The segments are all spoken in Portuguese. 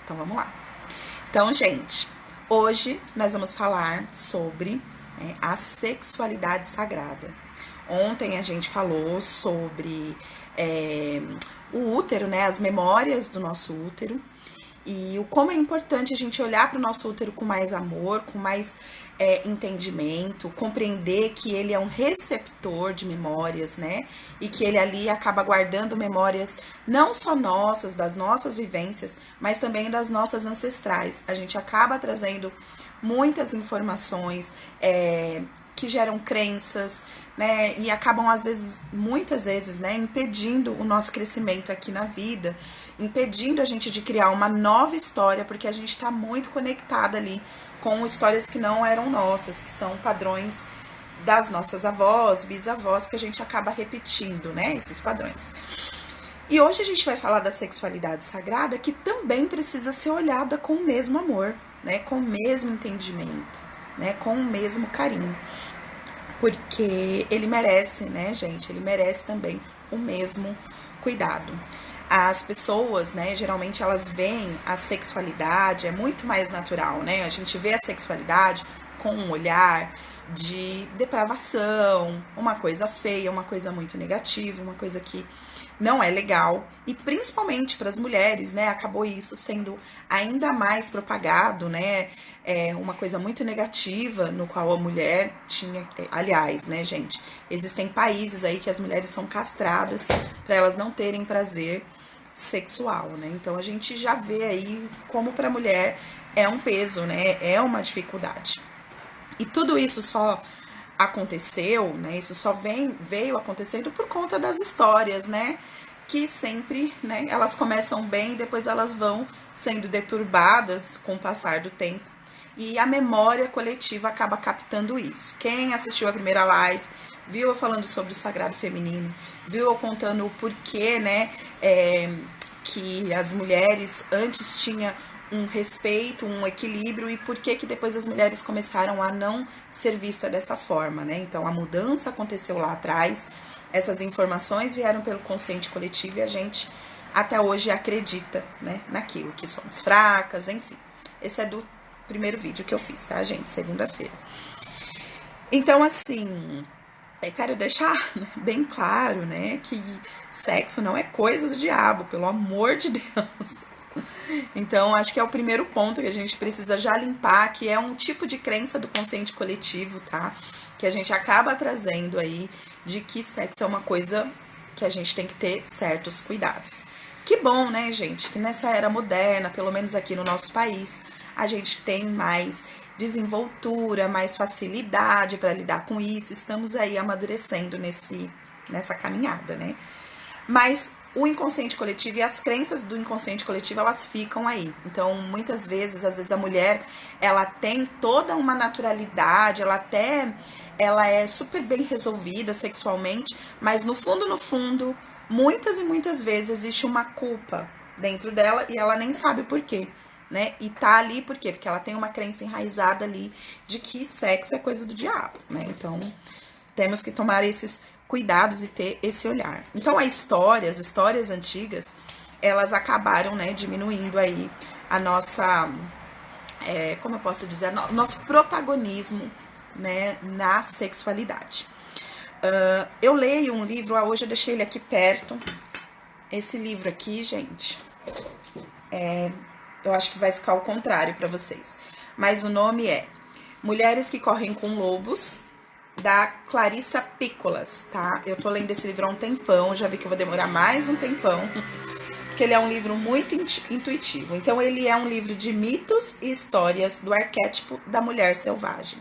Então vamos lá. Então, gente, hoje nós vamos falar sobre a sexualidade sagrada. Ontem a gente falou sobre o útero, né? As memórias do nosso útero. E o como é importante a gente olhar para o nosso útero com mais amor, com mais entendimento, compreender que ele é um receptor de memórias, né? E que ele ali acaba guardando memórias não só nossas, das nossas vivências, mas também das nossas ancestrais. A gente acaba trazendo muitas informações que geram crenças, né? E acabam, às vezes, muitas vezes, né? Impedindo o nosso crescimento aqui na vida, impedindo a gente de criar uma nova história, porque a gente está muito conectada ali com histórias que não eram nossas, que são padrões das nossas avós, bisavós, que a gente acaba repetindo, né? Esses padrões. E hoje a gente vai falar da sexualidade sagrada, que também precisa ser olhada com o mesmo amor, né? Com o mesmo entendimento, né? Com o mesmo carinho. Porque ele merece, né, gente? Ele merece também o mesmo cuidado. As pessoas, né, geralmente elas veem a sexualidade, é muito mais natural, né? A gente vê a sexualidade com um olhar de depravação, uma coisa feia, uma coisa muito negativa, uma coisa que não é legal. E principalmente para as mulheres, né, acabou isso sendo ainda mais propagado, né? Uma coisa muito negativa no qual a mulher tinha, aliás, né, gente, existem países aí que as mulheres são castradas para elas não terem prazer sexual, né? Então a gente já vê aí como para a mulher é um peso, né? É uma dificuldade. E tudo isso só aconteceu, né? Isso só veio acontecendo por conta das histórias, né? Que sempre, né? Elas começam bem e depois elas vão sendo deturbadas com o passar do tempo. E a memória coletiva acaba captando isso. Quem assistiu a primeira live, viu eu falando sobre o sagrado feminino, viu eu contando o porquê, né? Que as mulheres antes tinham um respeito, um equilíbrio, e por que depois as mulheres começaram a não ser vistas dessa forma, né? Então a mudança aconteceu lá atrás, essas informações vieram pelo consciente coletivo e a gente até hoje acredita, né, naquilo, que somos fracas, enfim. Esse é do primeiro vídeo que eu fiz, tá, gente? Segunda-feira. Então, assim, eu quero deixar bem claro, né, que sexo não é coisa do diabo, pelo amor de Deus. Então, acho que é o primeiro ponto que a gente precisa já limpar, que é um tipo de crença do consciente coletivo, tá? Que a gente acaba trazendo aí, de que sexo é uma coisa que a gente tem que ter certos cuidados. Que bom, né, gente, que nessa era moderna, pelo menos aqui no nosso país, a gente tem mais desenvoltura, mais facilidade para lidar com isso. Estamos aí amadurecendo nessa caminhada, né? Mas o inconsciente coletivo e as crenças do inconsciente coletivo, elas ficam aí. Então, muitas vezes, às vezes a mulher, ela tem toda uma naturalidade, ela é super bem resolvida sexualmente, mas no fundo, muitas e muitas vezes existe uma culpa dentro dela e ela nem sabe por quê, né? E tá ali por quê? Porque ela tem uma crença enraizada ali de que sexo é coisa do diabo, né? Então, temos que tomar esses cuidados e ter esse olhar. Então, as histórias antigas, elas acabaram, né, diminuindo aí a nossa, como eu posso dizer, nosso protagonismo, né, na sexualidade. Eu leio um livro, hoje eu deixei ele aqui perto. Esse livro aqui, gente, eu acho que vai ficar ao contrário para vocês. Mas o nome é Mulheres que Correm com Lobos, da Clarissa Piccolas, tá? Eu tô lendo esse livro há um tempão, já vi que eu vou demorar mais um tempão, porque ele é um livro muito intuitivo. Então, ele é um livro de mitos e histórias do arquétipo da mulher selvagem.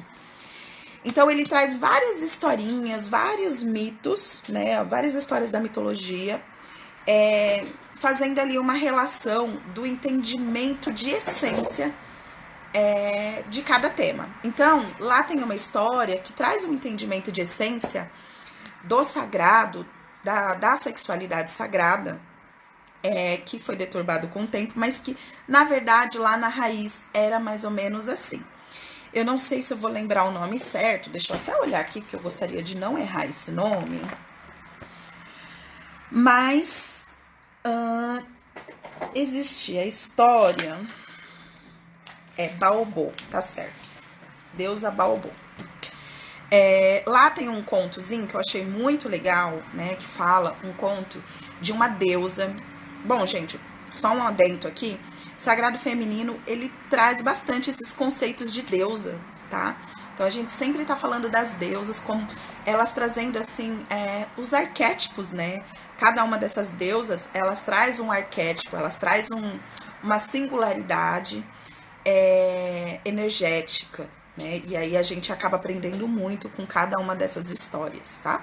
Então, ele traz várias historinhas, vários mitos, né? Várias histórias da mitologia, fazendo ali uma relação do entendimento de essência de cada tema. Então, lá tem uma história que traz um entendimento de essência do sagrado, da sexualidade sagrada, que foi deturbado com o tempo, mas que, na verdade, lá na raiz era mais ou menos assim. Eu não sei se eu vou lembrar o nome certo, deixa eu até olhar aqui, porque eu gostaria de não errar esse nome. Mas existia a história. Baobô, tá certo. Deusa Baobô. Lá tem um contozinho que eu achei muito legal, né? Que fala um conto de uma deusa. Bom, gente, só um adendo aqui. Sagrado feminino, ele traz bastante esses conceitos de deusa, tá? Então a gente sempre tá falando das deusas, como elas trazendo assim os arquétipos, né? Cada uma dessas deusas, elas traz um arquétipo, elas traz uma singularidade energética, né? E aí a gente acaba aprendendo muito com cada uma dessas histórias, tá?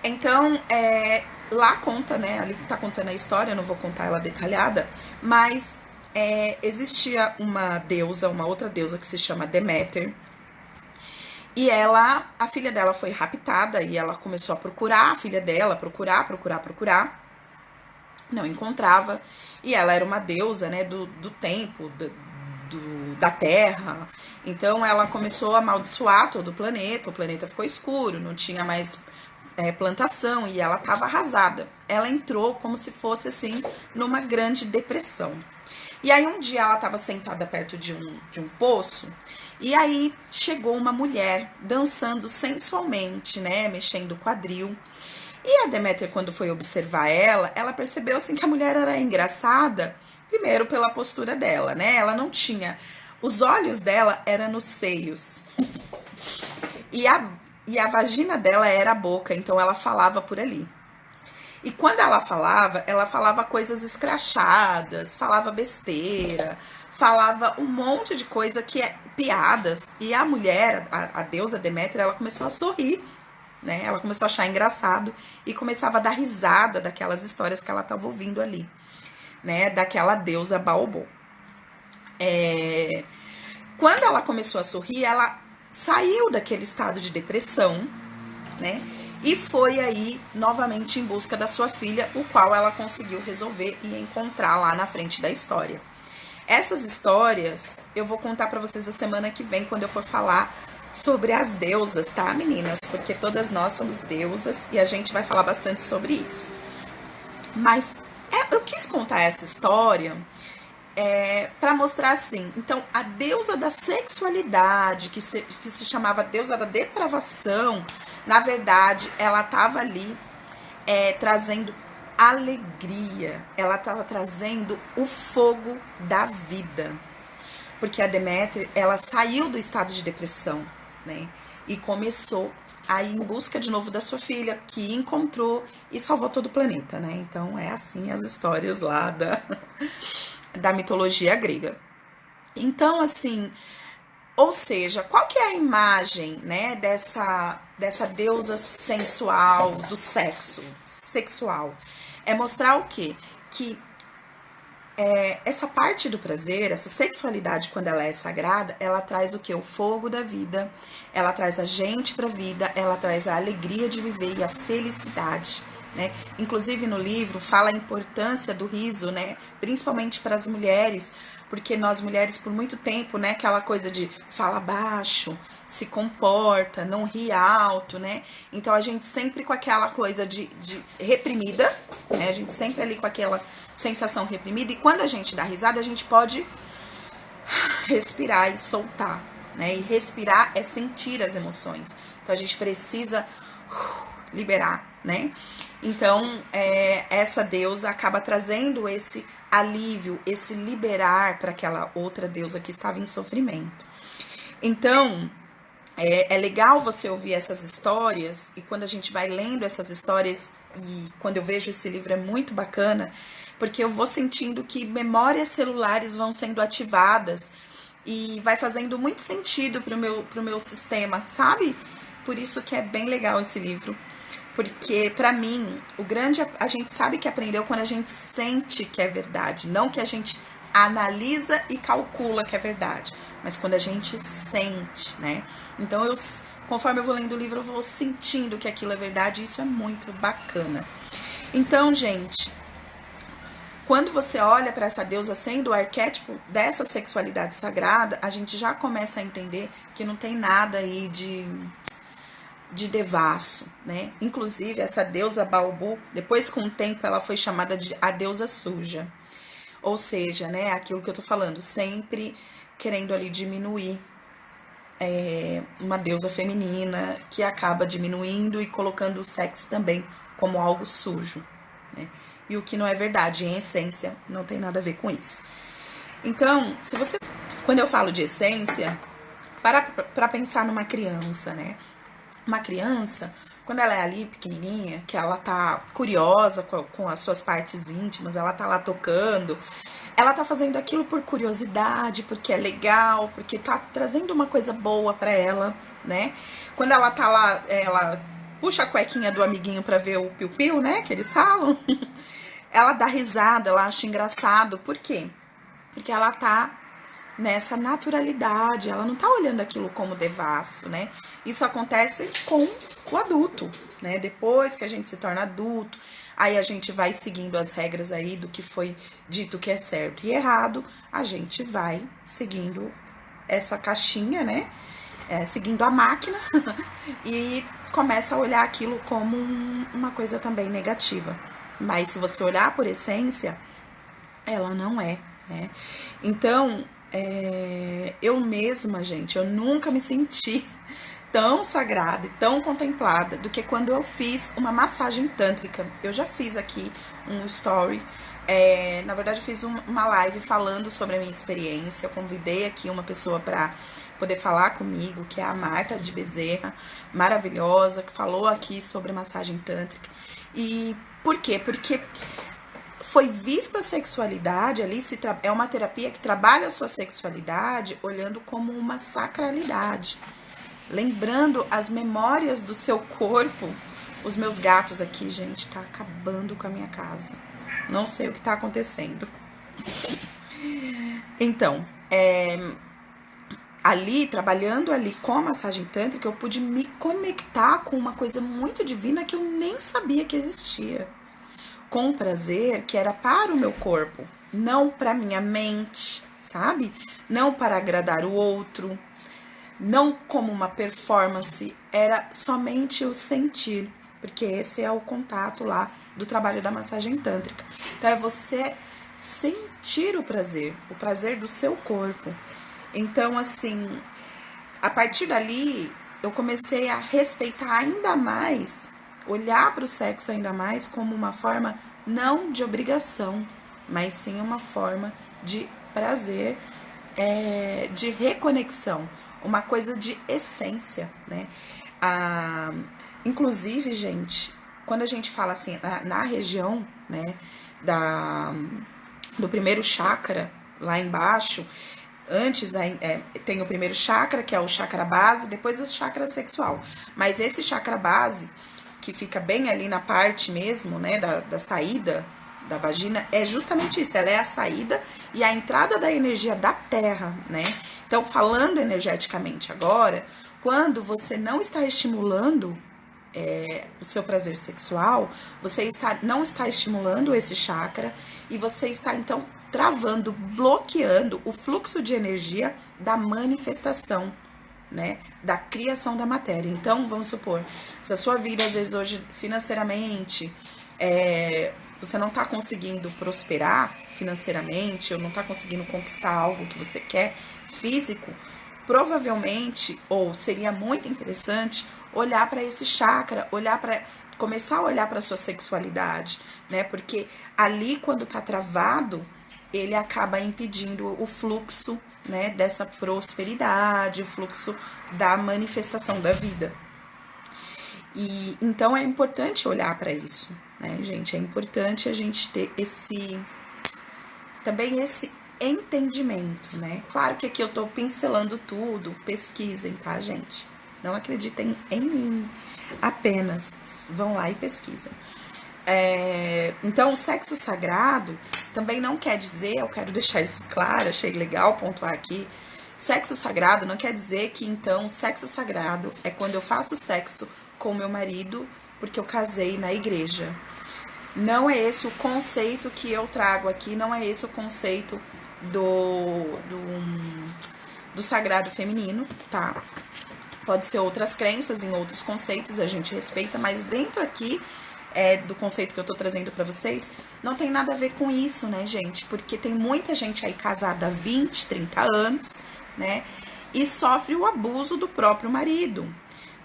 Então, lá conta, né? Ali que tá contando a história, eu não vou contar ela detalhada, mas existia uma deusa, uma outra deusa que se chama Deméter, e a filha dela foi raptada e ela começou a procurar a filha dela, procurar, não encontrava, e ela era uma deusa, né, do tempo, da terra, então ela começou a amaldiçoar todo o planeta ficou escuro, não tinha mais plantação e ela estava arrasada. Ela entrou como se fosse assim numa grande depressão. E aí um dia ela estava sentada perto de um poço e aí chegou uma mulher dançando sensualmente, né, mexendo o quadril. E a Deméter, quando foi observar ela percebeu assim que a mulher era engraçada, primeiro pela postura dela, né? Ela não tinha, os olhos dela eram nos seios. E a vagina dela era a boca, então ela falava por ali. E quando ela falava coisas escrachadas, falava besteira, falava um monte de coisa que piadas. E a mulher, a deusa Deméter, ela começou a sorrir, né? Ela começou a achar engraçado e começava a dar risada daquelas histórias que ela estava ouvindo ali, né? Daquela deusa Baobô. Quando ela começou a sorrir, ela saiu daquele estado de depressão, né? E foi aí novamente em busca da sua filha, o qual ela conseguiu resolver e encontrar lá na frente da história. Essas histórias eu vou contar para vocês a semana que vem, quando eu for falar sobre as deusas, tá, meninas? Porque todas nós somos deusas e a gente vai falar bastante sobre isso. Mas eu quis contar essa história para mostrar assim. Então, a deusa da sexualidade, que se chamava deusa da depravação, na verdade, ela estava ali trazendo alegria, ela estava trazendo o fogo da vida. Porque a Deméter, ela saiu do estado de depressão, né? E começou a ir em busca de novo da sua filha, que encontrou e salvou todo o planeta, né? Então, é assim as histórias lá da mitologia grega. Então, assim, ou seja, qual que é a imagem, né, dessa deusa sensual, do sexo, sexual? É mostrar o quê? Que essa parte do prazer, essa sexualidade, quando ela é sagrada, ela traz o quê? O fogo da vida, ela traz a gente pra vida, ela traz a alegria de viver e a felicidade, né? Inclusive no livro fala a importância do riso, né? Principalmente para as mulheres, porque nós mulheres por muito tempo, né? Aquela coisa de fala baixo, se comporta, não ri alto, né? Então a gente sempre com aquela coisa de reprimida, né? A gente sempre ali com aquela sensação reprimida, e quando a gente dá risada, a gente pode respirar e soltar, né? E respirar é sentir as emoções. Então a gente precisa liberar, né? Então, essa deusa acaba trazendo esse alívio, esse liberar para aquela outra deusa que estava em sofrimento. Então, é legal você ouvir essas histórias, e quando a gente vai lendo essas histórias, e quando eu vejo esse livro é muito bacana, porque eu vou sentindo que memórias celulares vão sendo ativadas e vai fazendo muito sentido pro meu sistema, sabe? Por isso que é bem legal esse livro. Porque, pra mim, a gente sabe que aprendeu quando a gente sente que é verdade, não que a gente analisa e calcula que é verdade, mas quando a gente sente, né? Então, conforme eu vou lendo o livro, eu vou sentindo que aquilo é verdade, e isso é muito bacana. Então, gente, quando você olha para essa deusa sendo o arquétipo dessa sexualidade sagrada, a gente já começa a entender que não tem nada aí de devasso, né? Inclusive, essa deusa Baobô, depois com o tempo ela foi chamada de a deusa suja. Ou seja, né, aquilo que eu tô falando, sempre querendo ali diminuir uma deusa feminina, que acaba diminuindo e colocando o sexo também como algo sujo, né? E o que não é verdade, em essência, não tem nada a ver com isso. Então, se você, quando eu falo de essência, para pensar numa criança, né? Uma criança, quando ela é ali pequenininha, que ela tá curiosa com as suas partes íntimas, ela tá lá tocando, ela tá fazendo aquilo por curiosidade, porque é legal, porque tá trazendo uma coisa boa pra ela, né? Quando ela tá lá, ela puxa a cuequinha do amiguinho pra ver o piu-piu, né, que eles falam. Ela dá risada, ela acha engraçado. Por quê? Porque ela tá nessa naturalidade, ela não tá olhando aquilo como devasso, né? Isso acontece com o adulto, né? Depois que a gente se torna adulto, aí a gente vai seguindo as regras aí do que foi dito que é certo e errado, a gente vai seguindo essa caixinha, né? Seguindo a máquina e começa a olhar aquilo como uma coisa também negativa. Mas se você olhar por essência, ela não é, né? Então, eu mesma, gente, eu nunca me senti tão sagrada e tão contemplada do que quando eu fiz uma massagem tântrica. Eu já fiz aqui um story, na verdade eu fiz uma live falando sobre a minha experiência. Eu convidei aqui uma pessoa para poder falar comigo, que é a Marta de Bezerra, maravilhosa, que falou aqui sobre massagem tântrica. E por quê? Porque foi vista a sexualidade ali, é uma terapia que trabalha a sua sexualidade olhando como uma sacralidade, lembrando as memórias do seu corpo. Os meus gatos aqui, gente, tá acabando com a minha casa. Não sei o que tá acontecendo. Então, ali, trabalhando ali com a massagem tântrica, eu pude me conectar com uma coisa muito divina que eu nem sabia que existia. Com prazer que era para o meu corpo, não para minha mente, sabe? Não para agradar o outro, não como uma performance, era somente o sentir, porque esse é o contato lá do trabalho da massagem tântrica. Então é você sentir o prazer do seu corpo. Então, assim, a partir dali, eu comecei a respeitar ainda mais, olhar para o sexo ainda mais como uma forma não de obrigação, mas sim uma forma de prazer, de reconexão, uma coisa de essência, né? Inclusive, gente, quando a gente fala assim, na região, né, do primeiro chakra, lá embaixo, antes tem o primeiro chakra, que é o chakra base, depois o chakra sexual. Mas esse chakra base, que fica bem ali na parte mesmo, né, da saída da vagina, é justamente isso. Ela é a saída e a entrada da energia da terra, né? Então, falando energeticamente agora, quando você não está estimulando o seu prazer sexual, você não está estimulando esse chakra e você está, então, travando, bloqueando o fluxo de energia da manifestação, né, da criação da matéria. Então, vamos supor, se a sua vida, às vezes, hoje, financeiramente, você não está conseguindo prosperar financeiramente, ou não está conseguindo conquistar algo que você quer, físico, provavelmente, ou seria muito interessante, olhar para esse chakra, começar a olhar para sua sexualidade, né? Porque ali, quando tá travado, ele acaba impedindo o fluxo, né, dessa prosperidade, o fluxo da manifestação da vida. E então é importante olhar para isso, né, gente? É importante a gente ter também esse entendimento, né? Claro que aqui eu tô pincelando tudo, pesquisem, tá, gente? Não acreditem em mim, apenas vão lá e pesquisem. Então, o sexo sagrado também não quer dizer, eu quero deixar isso claro, achei legal pontuar aqui. Sexo sagrado não quer dizer que, então, sexo sagrado é quando eu faço sexo com meu marido porque eu casei na igreja. Não é esse o conceito que eu trago aqui, não é esse o conceito do sagrado feminino, tá? Pode ser outras crenças em outros conceitos, a gente respeita, mas dentro aqui do conceito que eu tô trazendo pra vocês, não tem nada a ver com isso, né, gente? Porque tem muita gente aí casada há 20, 30 anos, né? E sofre o abuso do próprio marido.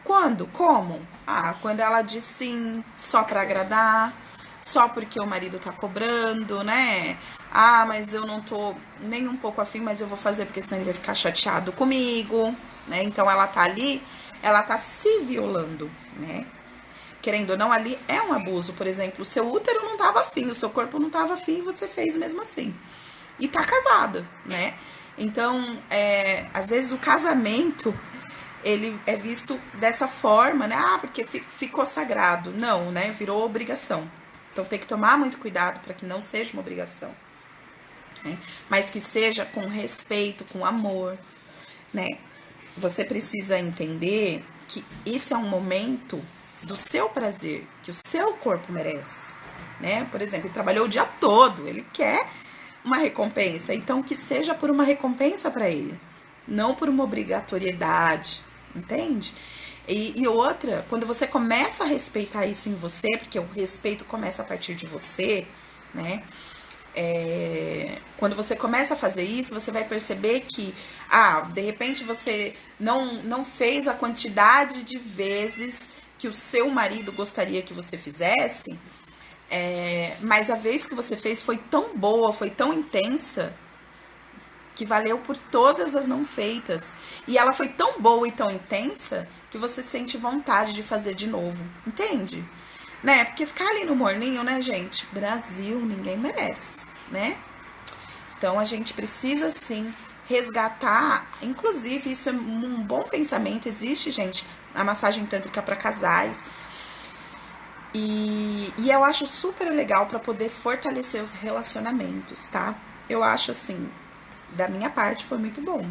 Quando? Como? Ah, quando ela diz sim só pra agradar, só porque o marido tá cobrando, né? Ah, mas eu não tô nem um pouco afim, mas eu vou fazer porque senão ele vai ficar chateado comigo, né? Então ela tá ali, ela tá se violando, né? Querendo ou não, ali é um abuso. Por exemplo, o seu útero não tava afim, o seu corpo não tava afim e você fez mesmo assim. E tá casada, né? Então, às vezes o casamento, ele é visto dessa forma, né? Ah, porque ficou sagrado. Não, né? Virou obrigação. Então tem que tomar muito cuidado para que não seja uma obrigação, né? Mas que seja com respeito, com amor, né? Você precisa entender que esse é um momento do seu prazer, que o seu corpo merece, né? Por exemplo, ele trabalhou o dia todo, ele quer uma recompensa, então que seja por uma recompensa para ele, não por uma obrigatoriedade, entende? E outra, quando você começa a respeitar isso em você, porque o respeito começa a partir de você, né? Quando você começa a fazer isso, você vai perceber que, de repente você não fez a quantidade de vezes que o seu marido gostaria que você fizesse, mas a vez que você fez foi tão boa, foi tão intensa, que valeu por todas as não feitas. E ela foi tão boa e tão intensa que você sente vontade de fazer de novo, entende? Né? Porque ficar ali no morninho, né, gente? Brasil, ninguém merece, né? Então a gente precisa sim resgatar, inclusive isso é um bom pensamento, existe, gente, a massagem tântrica para casais. E eu acho super legal para poder fortalecer os relacionamentos, tá? Eu acho assim, da minha parte foi muito bom.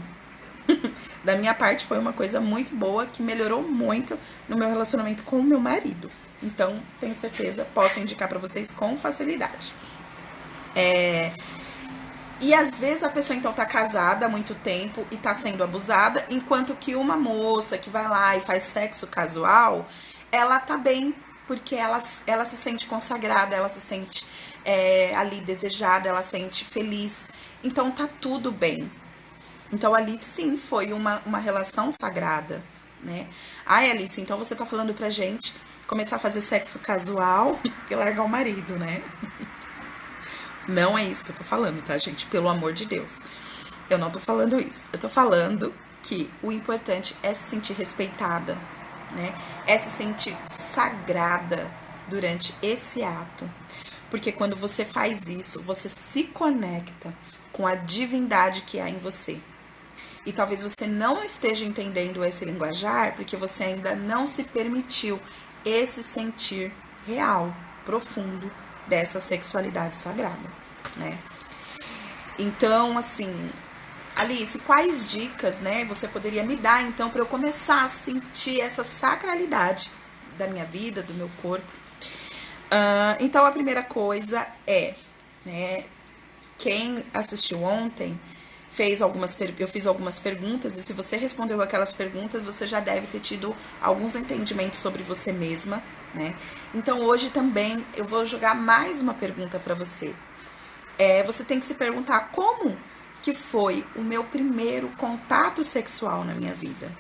Da minha parte foi uma coisa muito boa que melhorou muito no meu relacionamento com o meu marido. Então, tenho certeza, posso indicar para vocês com facilidade. E às vezes a pessoa então tá casada há muito tempo e tá sendo abusada, enquanto que uma moça que vai lá e faz sexo casual, ela tá bem, porque ela se sente consagrada, ela se sente ali desejada, ela se sente feliz. Então tá tudo bem. Então ali sim foi uma relação sagrada, né? Ai, Alice, então você tá falando pra gente começar a fazer sexo casual e largar o marido, né? Não é isso que eu tô falando, tá, gente? Pelo amor de Deus. Eu não tô falando isso. Eu tô falando que o importante é se sentir respeitada, né? É se sentir sagrada durante esse ato. Porque quando você faz isso, você se conecta com a divindade que há em você. E talvez você não esteja entendendo esse linguajar porque você ainda não se permitiu esse sentir real, profundo dessa sexualidade sagrada, né? Então, assim, Alice, quais dicas, né, você poderia me dar então para eu começar a sentir essa sacralidade da minha vida, do meu corpo? Então, a primeira coisa né, quem assistiu ontem eu fiz algumas perguntas, e se você respondeu aquelas perguntas, você já deve ter tido alguns entendimentos sobre você mesma, né? Então hoje também eu vou jogar mais uma pergunta para você. Você tem que se perguntar como que foi o meu primeiro contato sexual na minha vida.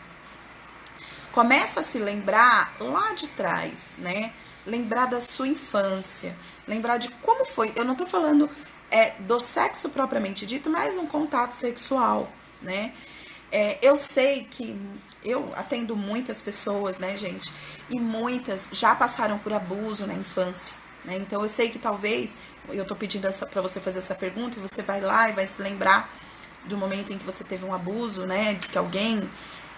Começa a se lembrar lá de trás, né? Lembrar da sua infância, lembrar de como foi. Eu não tô falando do sexo propriamente dito, mas um contato sexual, né? Eu sei que eu atendo muitas pessoas, né, gente? E muitas já passaram por abuso na infância, né? Então eu sei que talvez, eu tô pedindo pra você fazer essa pergunta, e você vai lá e vai se lembrar do momento em que você teve um abuso, né? De que alguém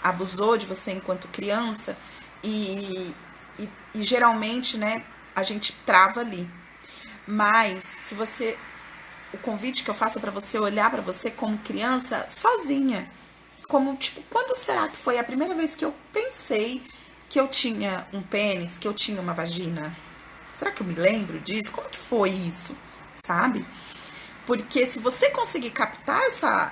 abusou de você enquanto criança. E geralmente, né, a gente trava ali. Mas se você... O convite que eu faço é pra você olhar pra você como criança sozinha. Como, tipo, quando será que foi a primeira vez que eu pensei que eu tinha um pênis, que eu tinha uma vagina? Será que eu me lembro disso? Como que foi isso? Sabe? Porque se você conseguir captar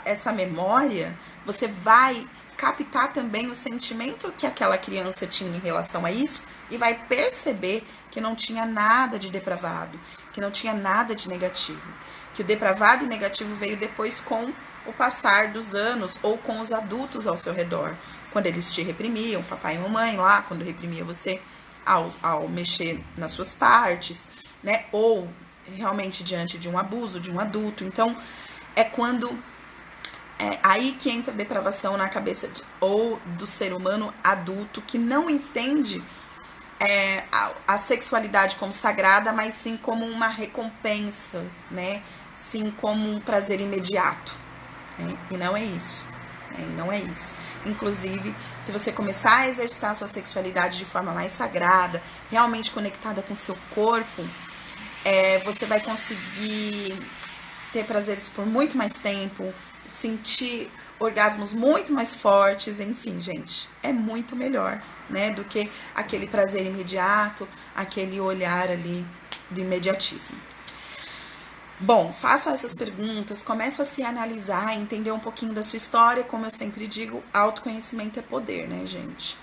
essa memória, você vai captar também o sentimento que aquela criança tinha em relação a isso e vai perceber que não tinha nada de depravado, que não tinha nada de negativo, que o depravado e negativo veio depois com o passar dos anos ou com os adultos ao seu redor, quando eles te reprimiam, papai e mamãe lá, quando reprimia você ao mexer nas suas partes, né, ou realmente diante de um abuso de um adulto. Então, é quando aí que entra a depravação na cabeça ou do ser humano adulto que não entende a sexualidade como sagrada, mas sim como uma recompensa, né? Sim como um prazer imediato. Né? E não é isso. E não é isso. Inclusive, se você começar a exercitar a sua sexualidade de forma mais sagrada, realmente conectada com o seu corpo, você vai conseguir ter prazeres por muito mais tempo, sentir orgasmos muito mais fortes, enfim, gente, é muito melhor, né, do que aquele prazer imediato, aquele olhar ali do imediatismo. Bom, faça essas perguntas, começa a se analisar, entender um pouquinho da sua história, como eu sempre digo, autoconhecimento é poder, né, gente?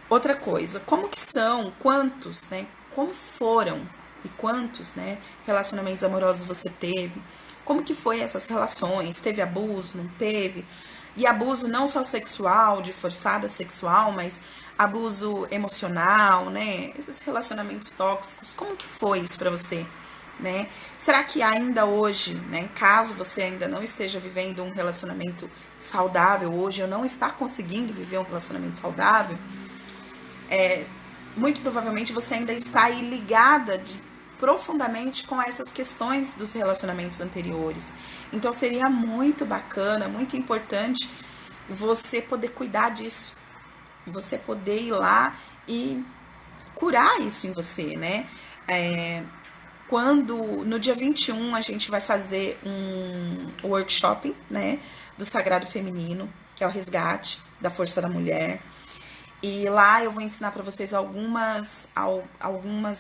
Outra coisa, como que são, quantos, né, como foram e quantos, né, relacionamentos amorosos você teve? Como que foi essas relações? Teve abuso, não teve? E abuso não só sexual, de forçada sexual, mas abuso emocional, né? Esses relacionamentos tóxicos, como que foi isso pra você, né? Será que ainda hoje, né, caso você ainda não esteja vivendo um relacionamento saudável hoje, ou não está conseguindo viver um relacionamento saudável, muito provavelmente você ainda está aí ligada profundamente com essas questões dos relacionamentos anteriores. Então seria muito bacana, muito importante você poder cuidar disso, você poder ir lá e curar isso em você, né? Quando no dia 21 a gente vai fazer um workshop, né, do Sagrado Feminino, que é o resgate da força da mulher. E lá eu vou ensinar para vocês algumas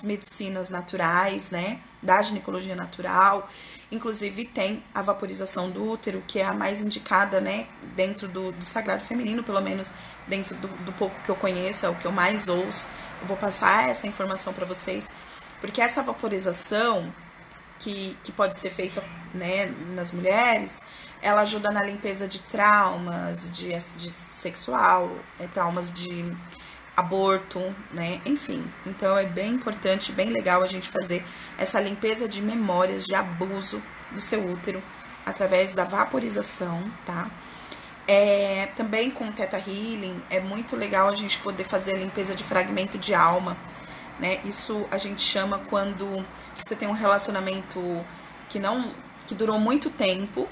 medicinas naturais, né, da ginecologia natural. Inclusive tem a vaporização do útero, que é a mais indicada, né, dentro do sagrado feminino, pelo menos dentro do pouco que eu conheço, é o que eu mais ouço. Eu vou passar essa informação para vocês, porque essa vaporização que pode ser feita, né, nas mulheres, ela ajuda na limpeza de traumas de sexual, traumas de aborto, né, enfim. Então é bem importante, bem legal a gente fazer essa limpeza de memórias de abuso do seu útero através da vaporização, tá? Também com o Theta Healing é muito legal a gente poder fazer a limpeza de fragmento de alma, né? Isso a gente chama quando você tem um relacionamento que durou muito tempo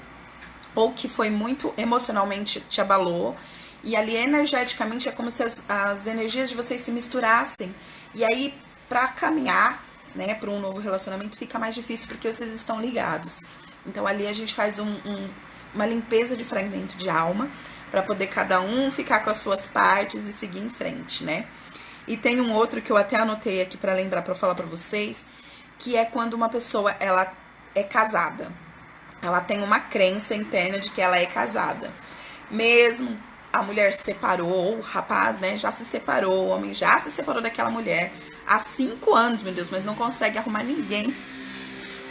ou que foi muito emocionalmente te abalou, e ali energeticamente é como se as energias de vocês se misturassem, e aí para caminhar, né, para um novo relacionamento fica mais difícil porque vocês estão ligados. Então ali a gente faz uma limpeza de fragmento de alma para poder cada um ficar com as suas partes e seguir em frente, né? E tem um outro que eu até anotei aqui para lembrar, para falar para vocês, que é quando uma pessoa ela é casada. Ela tem uma crença interna de que ela é casada. Mesmo a mulher se separou, ou o rapaz, né, já se separou, o homem já se separou daquela mulher há 5 anos, meu Deus, mas não consegue arrumar ninguém.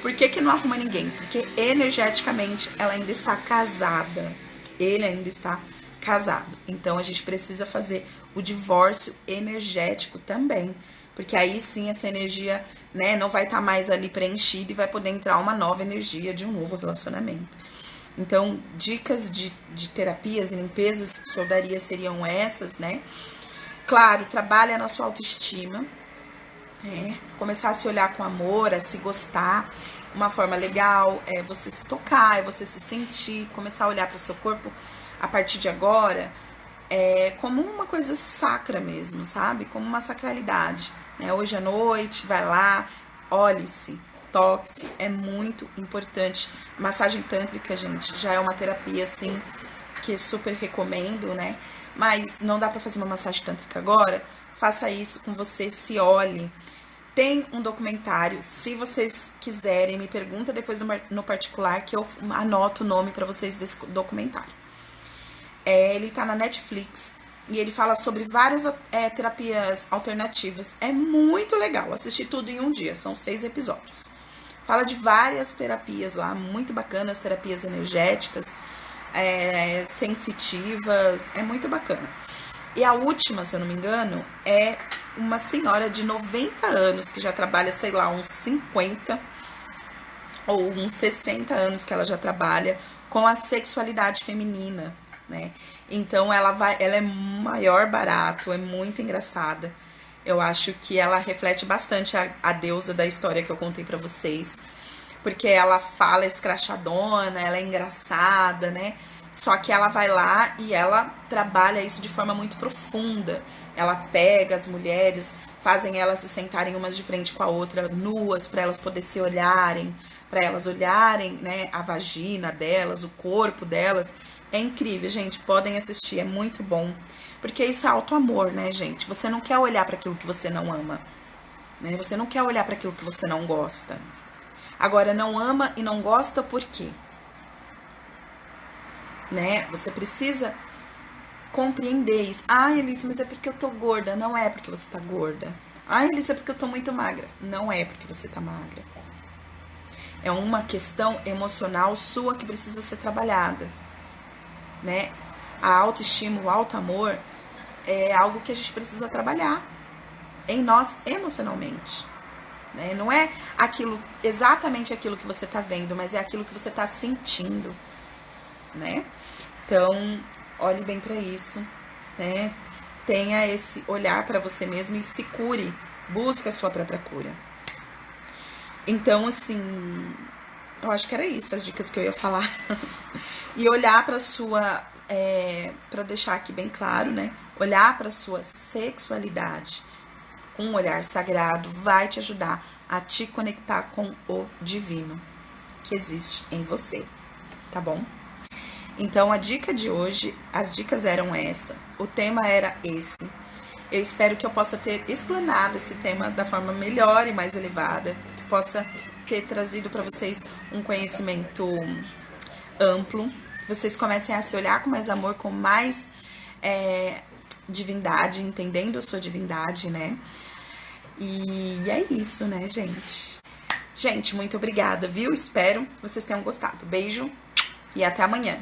Por que não arruma ninguém? Porque energeticamente ela ainda está casada. Ele ainda está casado. Então a gente precisa fazer o divórcio energético também, porque aí sim essa energia, né, não vai estar mais ali preenchida e vai poder entrar uma nova energia de um novo relacionamento. Então, dicas de terapias e limpezas que eu daria seriam essas, né? Claro, trabalha na sua autoestima, começar a se olhar com amor, a se gostar. Uma forma legal é você se tocar, é você se sentir, começar a olhar para o seu corpo a partir de agora, como uma coisa sacra mesmo, sabe? Como uma sacralidade, né? Hoje à noite, vai lá, olhe-se, toque-se, é muito importante. Massagem tântrica, gente, já é uma terapia, assim, que super recomendo, né? Mas não dá pra fazer uma massagem tântrica agora, faça isso com você, se olhe. Tem um documentário, se vocês quiserem, me pergunta depois no particular que eu anoto o nome pra vocês desse documentário. Ele tá na Netflix e ele fala sobre várias terapias alternativas. É muito legal, assisti tudo em um dia, são 6 episódios. Fala de várias terapias lá, muito bacanas, terapias energéticas, sensitivas, é muito bacana. E a última, se eu não me engano, é uma senhora de 90 anos que já trabalha, sei lá, uns 50 ou uns 60 anos que ela já trabalha com a sexualidade feminina, né? Então ela é maior barato, é muito engraçada. Eu acho que ela reflete bastante a deusa da história que eu contei pra vocês, porque ela fala escrachadona, ela é engraçada, né? Só que ela vai lá e ela trabalha isso de forma muito profunda. Ela pega as mulheres, fazem elas se sentarem umas de frente com a outra, nuas, para elas poderem se olharem, para elas olharem, né, a vagina delas, o corpo delas. É incrível, gente, podem assistir, é muito bom. Porque isso é auto-amor, né, gente? Você não quer olhar para aquilo que você não ama, né? Você não quer olhar para aquilo que você não gosta. Agora, não ama e não gosta por quê? Né? Você precisa compreender isso. Ah, Elise, mas é porque eu tô gorda. Não é porque você tá gorda. Ah, Elise, é porque eu tô muito magra. Não é porque você tá magra. É uma questão emocional sua que precisa ser trabalhada, né? A autoestima, o auto-amor é algo que a gente precisa trabalhar em nós emocionalmente, né? Não é exatamente aquilo que você tá vendo, mas é aquilo que você tá sentindo, né? Então, olhe bem para isso, né? Tenha esse olhar para você mesmo e se cure, busque a sua própria cura. Então, assim, eu acho que era isso, as dicas que eu ia falar. E olhar para sua, para deixar aqui bem claro, né? Olhar para sua sexualidade com um olhar sagrado vai te ajudar a te conectar com o divino que existe em você, tá bom? Então, a dica de hoje, as dicas eram essa, o tema era esse. Eu espero que eu possa ter explanado esse tema da forma melhor e mais elevada, que possa ter trazido para vocês um conhecimento amplo, que vocês comecem a se olhar com mais amor, com mais divindade, entendendo a sua divindade, né? E é isso, né, gente? Gente, muito obrigada, viu? Espero que vocês tenham gostado. Beijo e até amanhã.